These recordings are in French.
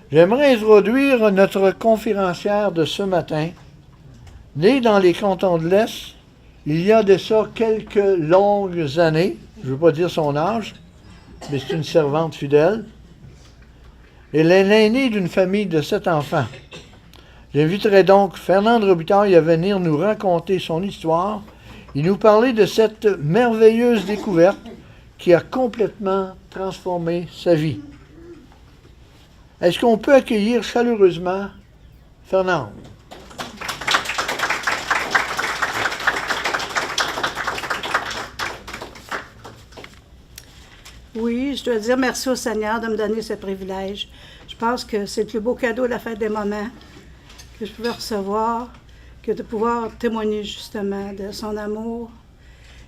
J'aimerais introduire notre conférencière de ce matin. Née dans les cantons de l'Est, il y a de ça quelques longues années, je ne veux pas dire son âge, mais c'est une servante fidèle. Elle est l'aînée d'une famille de 7 enfants. J'inviterai donc Fernande Robitaille à venir nous raconter son histoire et nous parler de cette merveilleuse découverte qui a complètement transformé sa vie. Est-ce qu'on peut accueillir chaleureusement Fernande? Oui, je dois dire merci au Seigneur de me donner ce privilège. Je pense que c'est le plus beau cadeau de la fête des mamans que je pouvais recevoir, que de pouvoir témoigner justement de son amour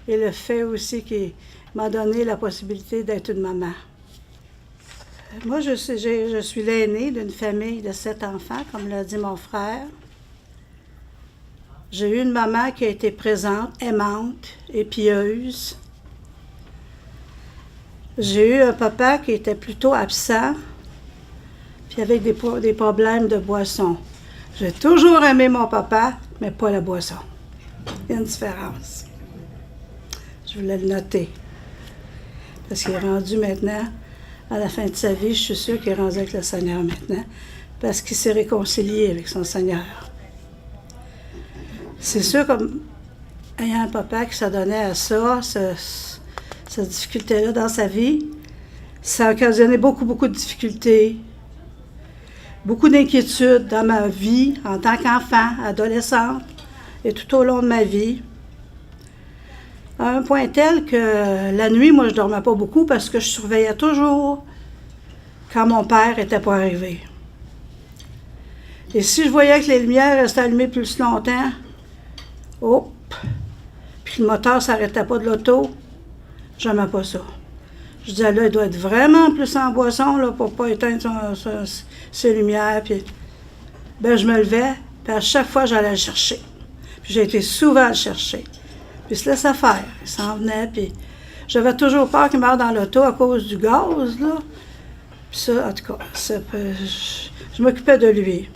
et le fait aussi qu'il m'a donné la possibilité d'être une maman. Moi, je suis l'aînée d'une famille de 7 enfants, comme l'a dit mon frère. J'ai eu une maman qui a été présente, aimante et pieuse. J'ai eu un papa qui était plutôt absent, puis avec des problèmes de boisson. J'ai toujours aimé mon papa, mais pas la boisson. Il y a une différence. Je voulais le noter. Parce qu'il est rendu maintenant, à la fin de sa vie, je suis sûre qu'il est rendu avec le Seigneur maintenant, parce qu'il s'est réconcilié avec son Seigneur. C'est sûr, comme ayant un papa qui s'adonnait à ça, cette difficulté-là dans sa vie, ça a occasionné beaucoup de difficultés, beaucoup d'inquiétudes dans ma vie en tant qu'enfant, adolescente et tout au long de ma vie. À un point tel que la nuit, moi, je ne dormais pas beaucoup parce que je surveillais toujours quand mon père n'était pas arrivé. Et si je voyais que les lumières restaient allumées plus longtemps, hop, puis le moteur ne s'arrêtait pas de l'auto, je n'aimais pas ça. Je disais, là, il doit être vraiment plus en boisson là, pour ne pas éteindre ses lumières. Puis, ben, je me levais, puis à chaque fois, j'allais le chercher. Puis j'ai été souvent le chercher. Puis il se laissait faire. Il s'en venait, puis j'avais toujours peur qu'il meure dans l'auto à cause du gaz, là. Puis ça, en tout cas, je m'occupais de lui.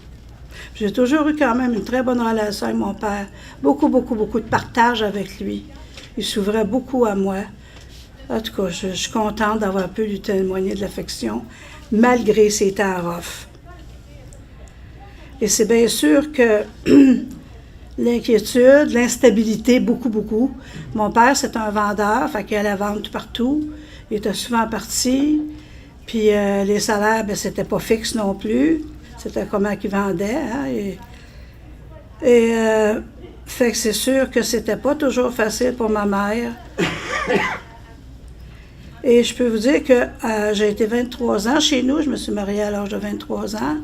J'ai toujours eu quand même une très bonne relation avec mon père. Beaucoup de partage avec lui. Il s'ouvrait beaucoup à moi. En tout cas, je suis contente d'avoir pu lui témoigner de l'affection, malgré ses temps rough. Et c'est bien sûr que l'inquiétude, l'instabilité, beaucoup. Mon père, c'est un vendeur, fait qu'il allait vendre tout partout. Il était souvent parti. Puis les salaires, ben, c'était pas fixe non plus. C'était comment qu'il vendait. Hein, fait que c'est sûr que c'était pas toujours facile pour ma mère. Et je peux vous dire que j'ai été 23 ans chez nous. Je me suis mariée à l'âge de 23 ans.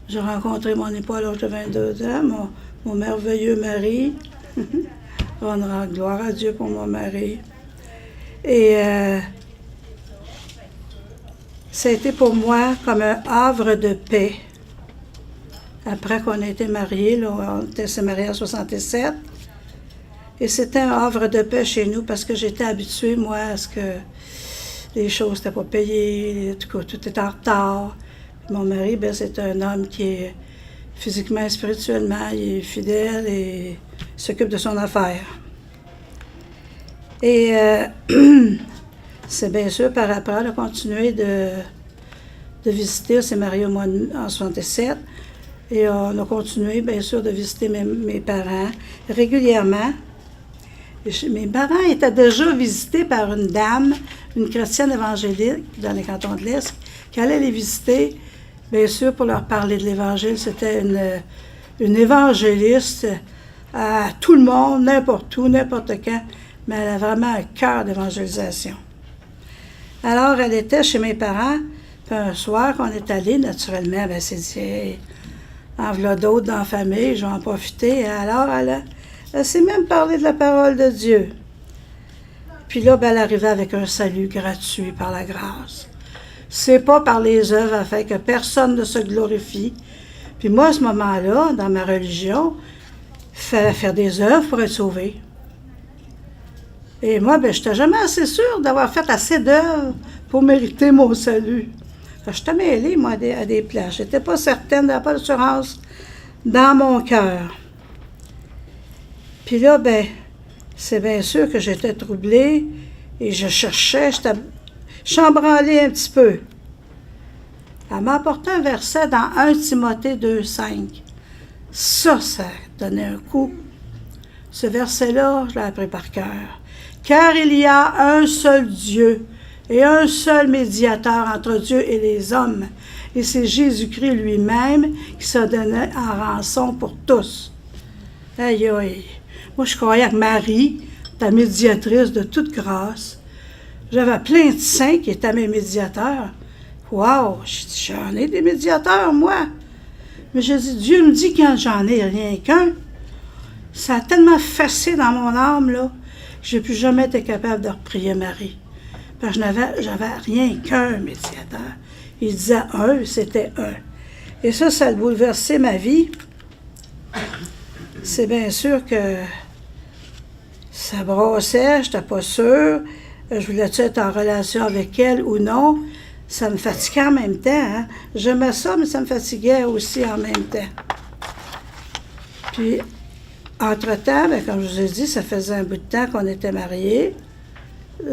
J'ai rencontré mon époux à l'âge de 22 ans, mon merveilleux mari. On rend gloire à Dieu pour mon mari. Et ça a été pour moi comme un havre de paix. Après qu'on a été mariés, là, on s'est mariés en 67. Et c'était un havre de paix chez nous parce que j'étais habituée, moi, à ce que les choses n'étaient pas payées, en tout cas, tout était en retard. Mon mari, ben, c'est un homme qui est physiquement et spirituellement, il est fidèle et s'occupe de son affaire. Et c'est bien sûr par après, on a continué de visiter, on s'est marié en 67, et on a continué bien sûr de visiter mes parents régulièrement. Mes parents étaient déjà visités par une dame, une chrétienne évangélique dans les cantons de l'Est, qui allait les visiter, bien sûr, pour leur parler de l'Évangile. C'était une évangéliste à tout le monde, n'importe où, n'importe quand, mais elle a vraiment un cœur d'évangélisation. Alors, elle était chez mes parents, puis un soir qu'on est allé, naturellement, ben, c'est dit, hey, en voilà d'autres dans la famille, je vais en profiter. Alors, elle s'est même parlé de la parole de Dieu. Puis là, ben, elle arrivait avec un salut gratuit par la grâce. C'est pas par les œuvres afin que personne ne se glorifie. Puis moi, à ce moment-là, dans ma religion, il fallait faire des œuvres pour être sauvé. Et moi, ben, je n'étais jamais assez sûre d'avoir fait assez d'œuvres pour mériter mon salut. Je suis mêlée, moi, à des places. Je n'étais pas certaine, j'avais pas d'assurance dans mon cœur. Puis là, ben, c'est bien sûr que j'étais troublée et je cherchais, j'étais chambranlée un petit peu. Elle m'a apporté un verset dans 1 Timothée 2,5. Ça donnait un coup. Ce verset-là, je l'ai appris par cœur. Car il y a un seul Dieu et un seul médiateur entre Dieu et les hommes. Et c'est Jésus-Christ lui-même qui s'est donné en rançon pour tous. Aïe, aïe. Moi, je croyais que Marie, ta médiatrice de toute grâce, j'avais plein de saints qui étaient mes médiateurs. Wow! J'en ai des médiateurs, moi. Mais je dis, Dieu me dit quand j'en ai rien qu'un. Ça a tellement fessé dans mon âme, là, que je n'ai plus jamais été capable de reprier Marie. Parce que j'avais rien qu'un médiateur. Il disait un, c'était un. Et ça a bouleversé ma vie. C'est bien sûr que ça brassait, je n'étais pas sûre. Je voulais-tu être en relation avec elle ou non? Ça me fatiguait en même temps. Hein? J'aimais ça, mais ça me fatiguait aussi en même temps. Puis, entre-temps, bien, comme je vous ai dit, ça faisait un bout de temps qu'on était mariés.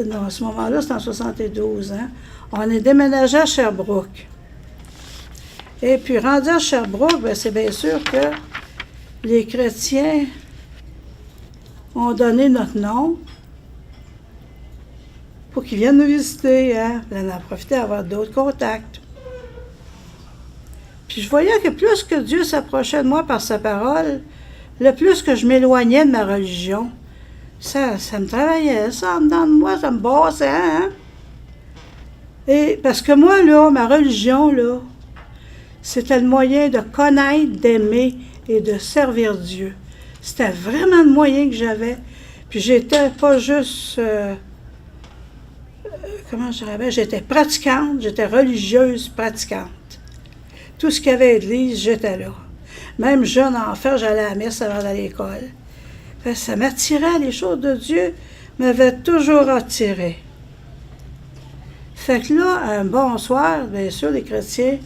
Non, à ce moment-là, c'était en 72 ans. On est déménagé à Sherbrooke. Et puis, rendu à Sherbrooke, bien, c'est bien sûr que les chrétiens ont donné notre nom pour qu'ils viennent nous visiter. Hein? On en a profité d'avoir d'autres contacts. Puis je voyais que plus que Dieu s'approchait de moi par sa parole, le plus que je m'éloignais de ma religion. Ça me travaillait, ça, en dedans de moi, ça me bassait. Hein? Et parce que moi, là, ma religion, là, c'était le moyen de connaître, d'aimer et de servir Dieu. C'était vraiment le moyen que j'avais. Puis j'étais pas juste... comment je dirais, j'étais pratiquante, j'étais religieuse pratiquante. Tout ce qu'il y avait à l'église, j'étais là. Même jeune enfant, j'allais à la messe avant d'aller à l'école. Ça m'attirait, les choses de Dieu m'avaient toujours attiré. Fait que là, un bon soir, bien sûr, les chrétiens,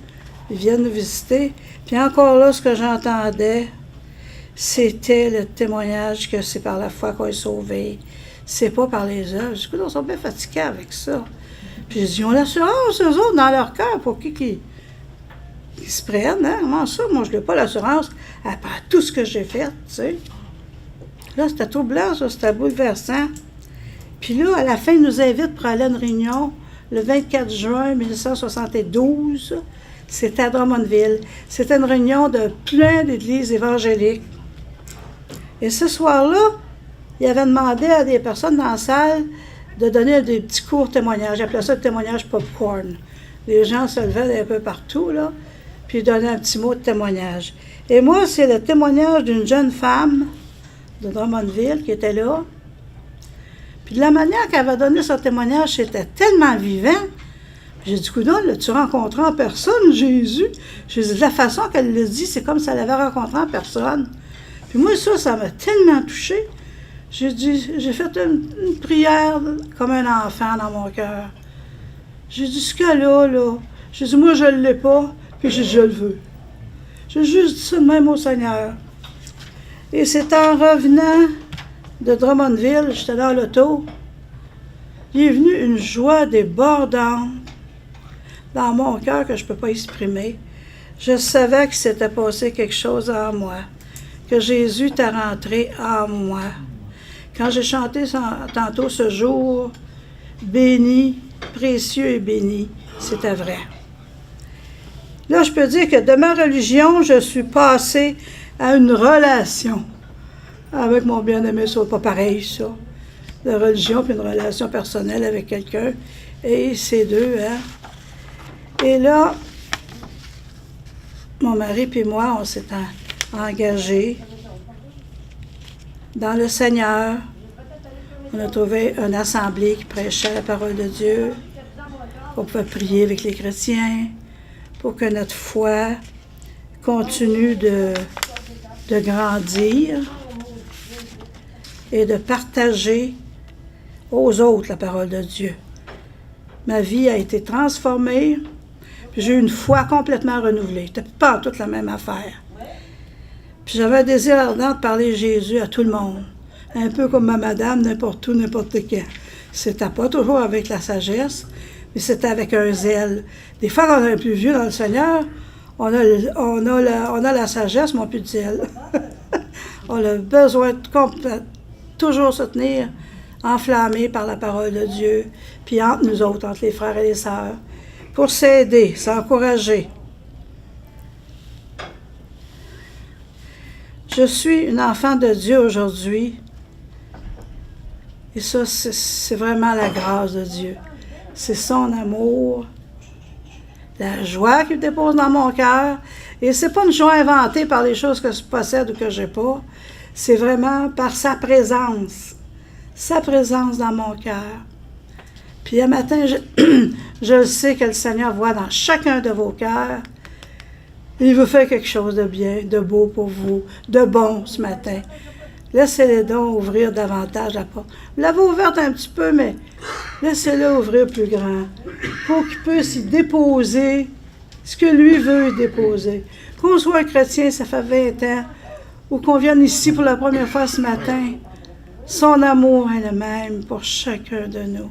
ils viennent nous visiter. Puis encore là, ce que j'entendais, c'était le témoignage que c'est par la foi qu'on est sauvé. C'est pas par les œuvres. Du coup, on sont bien fatigués avec ça. Puis ils ont l'assurance, eux autres, dans leur cœur, pour qu'ils se prennent. Hein? Comment ça? Moi, je n'ai pas l'assurance après tout ce que j'ai fait, tu sais. Là, c'était troublant, ça, c'était bouleversant. Puis là, à la fin, ils nous invitent pour aller à une réunion le 24 juin 1972. C'était à Drummondville. C'était une réunion de plein d'églises évangéliques. Et ce soir-là, il avait demandé à des personnes dans la salle de donner des petits courts témoignages. J'appelais ça le témoignage popcorn. Les gens se levaient un peu partout, là, puis ils donnaient un petit mot de témoignage. Et moi, c'est le témoignage d'une jeune femme de Drummondville qui était là. Puis de la manière qu'elle avait donné son témoignage, c'était tellement vivant. J'ai dit, coudonc, l'as-tu rencontré en personne, Jésus? J'ai dit, de la façon qu'elle le dit, c'est comme si elle l'avait rencontré en personne. Puis moi, ça m'a tellement touchée. J'ai dit, j'ai fait une prière comme un enfant dans mon cœur. J'ai dit, ce cas-là, j'ai dit, moi, je ne l'ai pas, puis j'ai dit, je le veux. J'ai juste dit ça de même au Seigneur. Et c'est en revenant de Drummondville, j'étais dans l'auto, il est venu une joie débordante dans mon cœur que je ne peux pas exprimer. Je savais qu'il s'était passé quelque chose en moi, que Jésus était rentré en moi. Quand j'ai chanté tantôt ce jour, béni, précieux et béni, c'était vrai. Là, je peux dire que de ma religion, je suis passée à une relation avec mon bien-aimé. C'est pas pareil, ça. La religion puis une relation personnelle avec quelqu'un. Et ces deux, hein. Et là, mon mari puis moi, on s'est engagés dans le Seigneur. On a trouvé une assemblée qui prêchait la parole de Dieu. On pouvait prier avec les chrétiens pour que notre foi continue de grandir et de partager aux autres la parole de Dieu. Ma vie a été transformée. Puis j'ai eu une foi complètement renouvelée. C'était pas toute la même affaire. Puis j'avais un désir ardent de parler de Jésus à tout le monde. Un peu comme ma madame, n'importe où, n'importe quand. C'était pas toujours avec la sagesse, mais c'était avec un zèle. Des fois, quand on est plus vieux dans le Seigneur, on a la sagesse, mais on n'a plus de zèle. On a besoin de toujours se tenir enflammé par la parole de Dieu, puis entre nous autres, entre les frères et les sœurs, pour s'aider, s'encourager. Je suis une enfant de Dieu aujourd'hui, et ça, c'est vraiment la grâce de Dieu. C'est son amour, la joie qu'il dépose dans mon cœur. Et c'est pas une joie inventée par les choses que je possède ou que je n'ai pas. C'est vraiment par sa présence dans mon cœur. Puis un matin, je sais que le Seigneur voit dans chacun de vos cœurs. Il veut faire quelque chose de bien, de beau pour vous, de bon ce matin. Laissez-les donc ouvrir davantage la porte. Vous l'avez ouverte un petit peu, mais laissez-le ouvrir plus grand pour qu'il puisse y déposer ce que lui veut y déposer. Qu'on soit un chrétien, ça fait 20 ans, ou qu'on vienne ici pour la première fois ce matin, son amour est le même pour chacun de nous.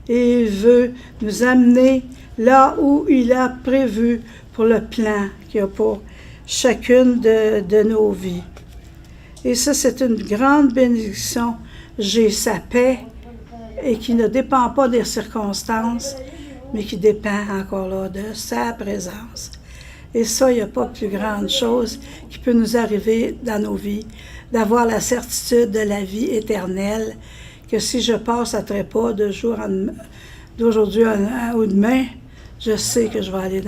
Et il veut nous amener là où il a prévu pour le plan qu'il a pour chacune de nos vies. Et ça, c'est une grande bénédiction. J'ai sa paix et qui ne dépend pas des circonstances, mais qui dépend encore là de sa présence. Et ça, il n'y a pas plus grande chose qui peut nous arriver dans nos vies, d'avoir la certitude de la vie éternelle, que si je passe à trépas d'aujourd'hui ou demain, je sais que je vais aller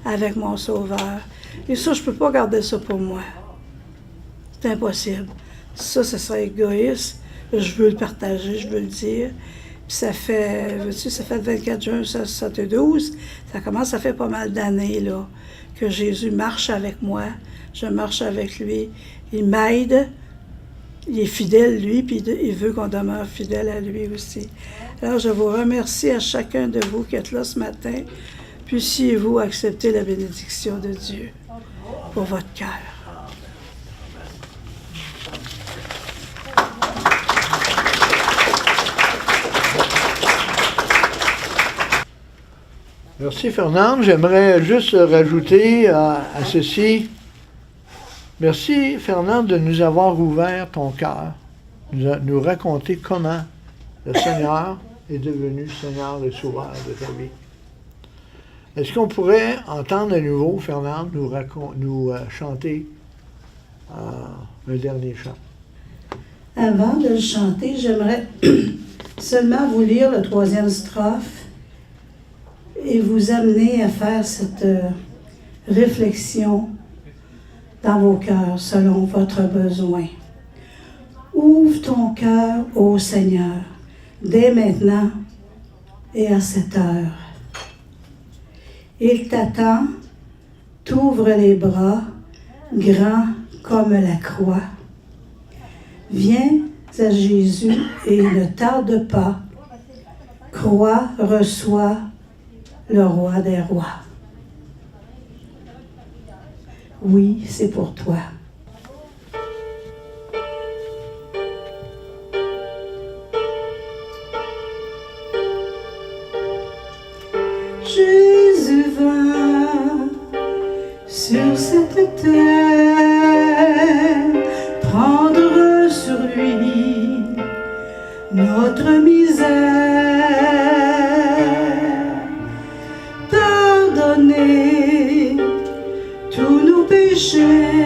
avec mon Sauveur. Et ça, je ne peux pas garder ça pour moi. C'est impossible. Ça, ce serait égoïste. Je veux le partager, je veux le dire. Puis ça fait 24 juin 1972. Ça commence, ça fait pas mal d'années, là, que Jésus marche avec moi. Je marche avec lui. Il m'aide. Il est fidèle, lui, puis il veut qu'on demeure fidèle à lui aussi. Alors, je vous remercie à chacun de vous qui êtes là ce matin. Puissiez-vous accepter la bénédiction de Dieu pour votre cœur. Merci Fernande. J'aimerais juste rajouter à ceci. Merci Fernande de nous avoir ouvert ton cœur, nous raconter comment le Seigneur est devenu Seigneur et Sauveur de ta vie. Est-ce qu'on pourrait entendre à nouveau Fernande nous chanter un dernier chant? Avant de le chanter, j'aimerais seulement vous lire le 3e strophe et vous amener à faire cette réflexion dans vos cœurs selon votre besoin. Ouvre ton cœur au Seigneur, dès maintenant et à cette heure. Il t'attend, t'ouvre les bras, grands comme la croix. Viens à Jésus et ne tarde pas. Crois, reçois le roi des rois. Oui, c'est pour toi. Jésus vint sur cette terre prendre sur lui notre misère, pardonner tous nos péchés.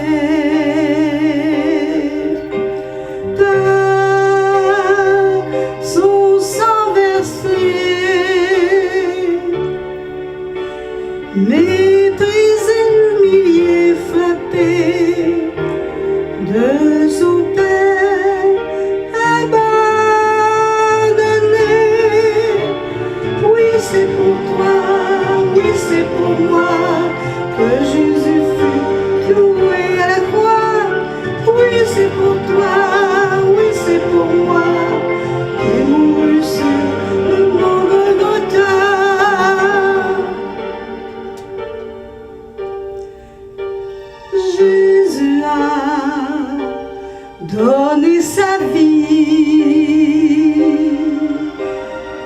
Méprisé, humilié, frappé de son Père, abandonné. Oui, c'est pour toi, oui, c'est pour moi que Jésus fut cloué à la croix. Oui, c'est pour toi, oui, c'est pour moi qu'il mourut sur le mont Golgotha. Jésus a donné sa vie.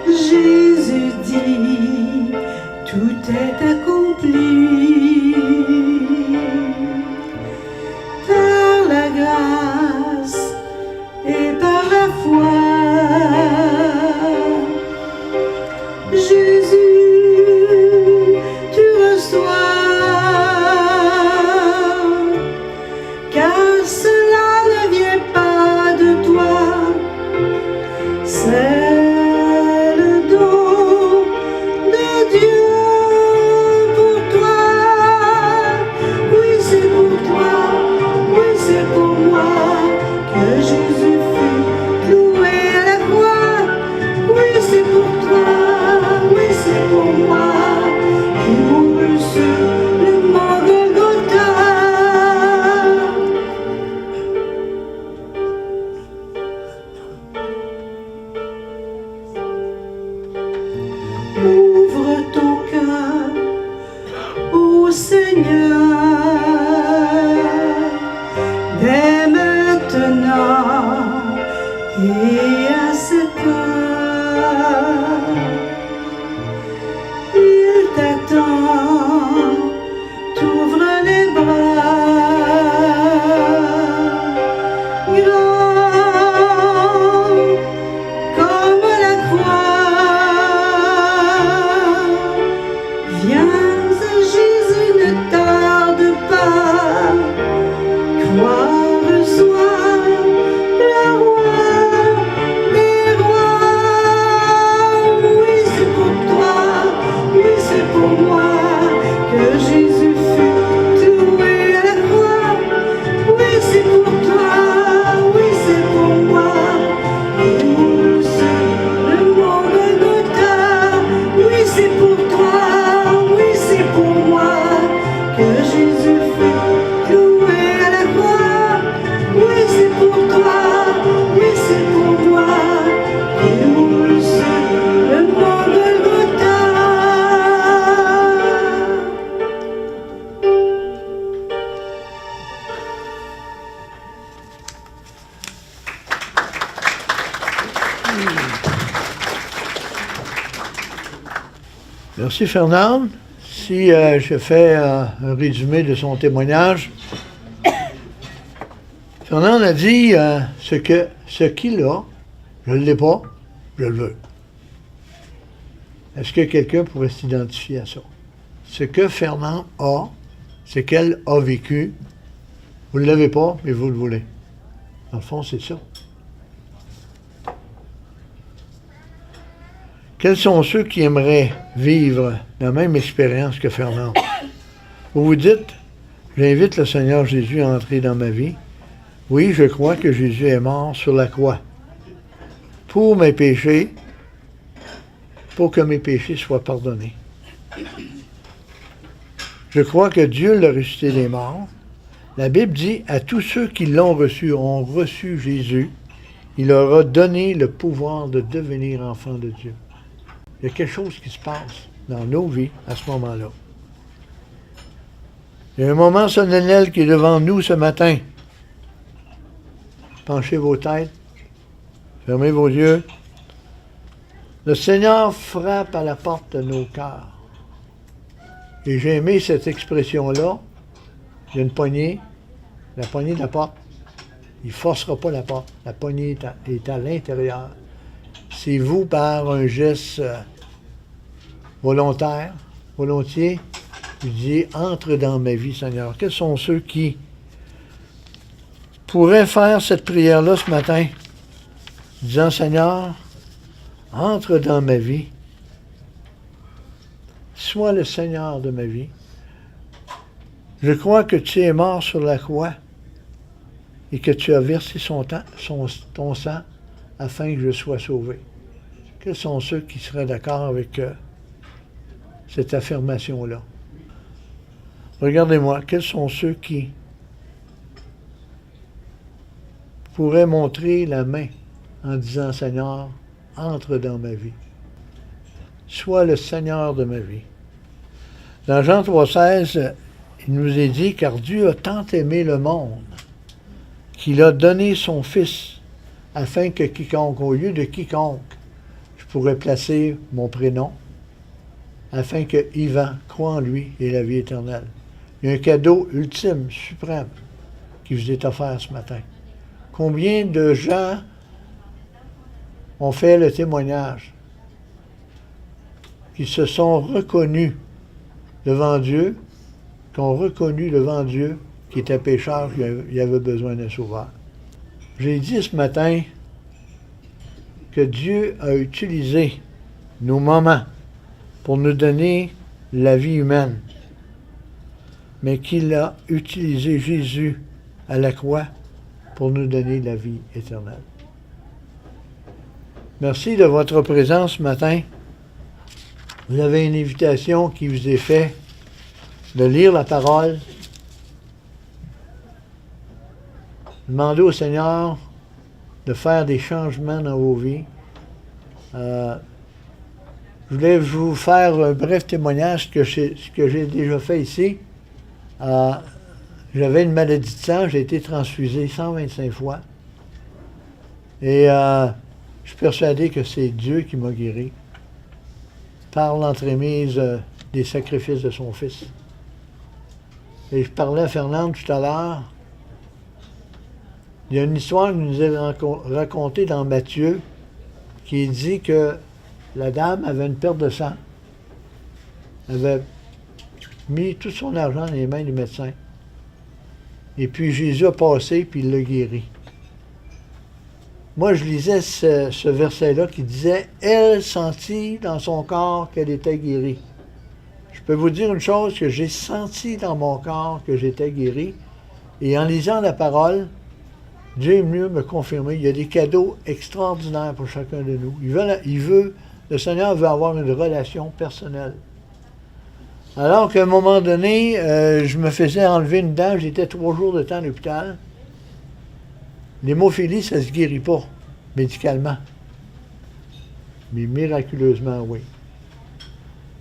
Jésus dit, tout est accompli. Par la grâce et par la foi, Jésus, tu reçois, car cela ne vient pas de toi, c'est le don de Dieu pour toi. Oui, c'est pour toi, oui, c'est pour moi que Jésus fut cloué à la croix. Oui, c'est pour toi, oui, c'est pour moi qui mourut sur le mont Golgotha. Ouvre ton cœur au Seigneur dès maintenant et à cette heure. Il t'attend, t'ouvre les bras, grand comme la croix. Viens à Jésus, ne tarde pas, crois, reçois le roi des rois. Oui, c'est pour toi, oui, c'est pour moi que Jésus fut cloué à la croix. Oui, c'est pour toi, oui, c'est pour moi qui mourut sur le mont Golgotha. Oui, c'est pour toi, oui, c'est pour moi que Jésus fut cloué à la croix. Oui, c'est pour toi, oui, c'est pour moi qui mourut sur le mont Golgotha. Merci Fernand. Si je fais un résumé de son témoignage, Fernand a dit ce qu'il a, je ne l'ai pas, je le veux. Est-ce que quelqu'un pourrait s'identifier à ça? Ce que Fernand a, ce qu'elle a vécu, vous ne l'avez pas, mais vous le voulez. Dans le fond, c'est ça. Quels sont ceux qui aimeraient vivre la même expérience que Fernand? Vous vous dites, j'invite le Seigneur Jésus à entrer dans ma vie. Oui, je crois que Jésus est mort sur la croix pour mes péchés, pour que mes péchés soient pardonnés. Je crois que Dieu l'a ressuscité des morts. La Bible dit, à tous ceux qui l'ont reçu, ont reçu Jésus, il leur a donné le pouvoir de devenir enfants de Dieu. Il y a quelque chose qui se passe dans nos vies à ce moment-là. Il y a un moment solennel qui est devant nous ce matin. Penchez vos têtes, fermez vos yeux. Le Seigneur frappe à la porte de nos cœurs. Et j'ai aimé cette expression-là. Il y a une poignée, la poignée de la porte. Il ne forcera pas la porte. La poignée est à l'intérieur. C'est vous, par un geste volontaire, volontiers, vous disiez, entre dans ma vie, Seigneur. Quels sont ceux qui pourraient faire cette prière-là ce matin, disant, Seigneur, entre dans ma vie, sois le Seigneur de ma vie. Je crois que tu es mort sur la croix et que tu as versé ton sang afin que je sois sauvé. Quels sont ceux qui seraient d'accord avec cette affirmation-là? Regardez-moi, quels sont ceux qui pourraient montrer la main en disant, Seigneur, entre dans ma vie. Sois le Seigneur de ma vie. Dans Jean 3,16, il nous est dit, car Dieu a tant aimé le monde qu'il a donné son Fils, afin que quiconque, au lieu de quiconque, je pourrais placer mon prénom, afin que Yvan croit en lui et la vie éternelle. Il y a un cadeau ultime, suprême, qui vous est offert ce matin. Combien de gens ont fait le témoignage, qui se sont reconnus devant Dieu, qui ont reconnu devant Dieu qu'il était pécheur, qu'il avait besoin d'un sauveur. J'ai dit ce matin que Dieu a utilisé nos moments pour nous donner la vie humaine, mais qu'il a utilisé Jésus à la croix pour nous donner la vie éternelle. Merci de votre présence ce matin. Vous avez une invitation qui vous est faite de lire la parole. Demandez au Seigneur de faire des changements dans vos vies. Je voulais vous faire un bref témoignage ce que j'ai déjà fait ici. J'avais une maladie de sang, j'ai été transfusé 125 fois. Et je suis persuadé que c'est Dieu qui m'a guéri par l'entremise des sacrifices de son Fils. Et je parlais à Fernande tout à l'heure. Il y a une histoire qui nous est racontée dans Matthieu qui dit que la dame avait une perte de sang. Elle avait mis tout son argent dans les mains du médecin. Et puis Jésus a passé, puis il l'a guéri. Moi, je lisais ce verset-là qui disait « Elle sentit dans son corps qu'elle était guérie ». Je peux vous dire une chose, que j'ai senti dans mon corps que j'étais guéri. Et en lisant la parole, Dieu est venu me confirmer. Il y a des cadeaux extraordinaires pour chacun de nous. Le Seigneur veut avoir une relation personnelle. Alors qu'à un moment donné, je me faisais enlever une dent, j'étais 3 jours de temps à l'hôpital. L'hémophilie, ça ne se guérit pas médicalement. Mais miraculeusement, oui.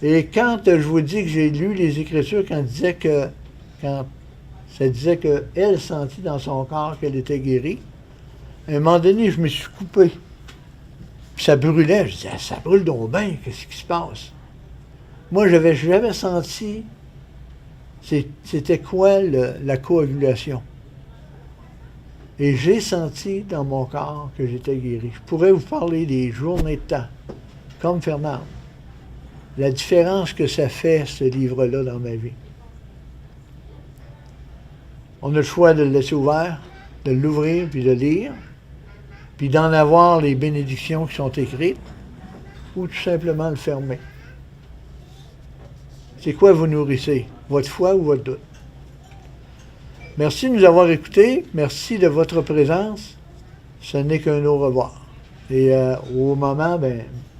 Et quand je vous dis que j'ai lu les Écritures, quand ça disait qu'elle sentit dans son corps qu'elle était guérie, à un moment donné, je me suis coupé. Puis ça brûlait. Je disais, ça brûle donc bien, qu'est-ce qui se passe? Moi, j'avais jamais senti c'était quoi la coagulation. Et j'ai senti dans mon corps que j'étais guéri. Je pourrais vous parler des journées de temps, comme Fernand. La différence que ça fait, ce livre-là, dans ma vie. On a le choix de le laisser ouvert, de l'ouvrir, puis de lire, puis d'en avoir les bénédictions qui sont écrites, ou tout simplement le fermer. C'est quoi vous nourrissez? Votre foi ou votre doute? Merci de nous avoir écoutés. Merci de votre présence. Ce n'est qu'un au revoir. Et au moment,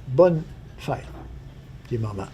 bonne fête des moments.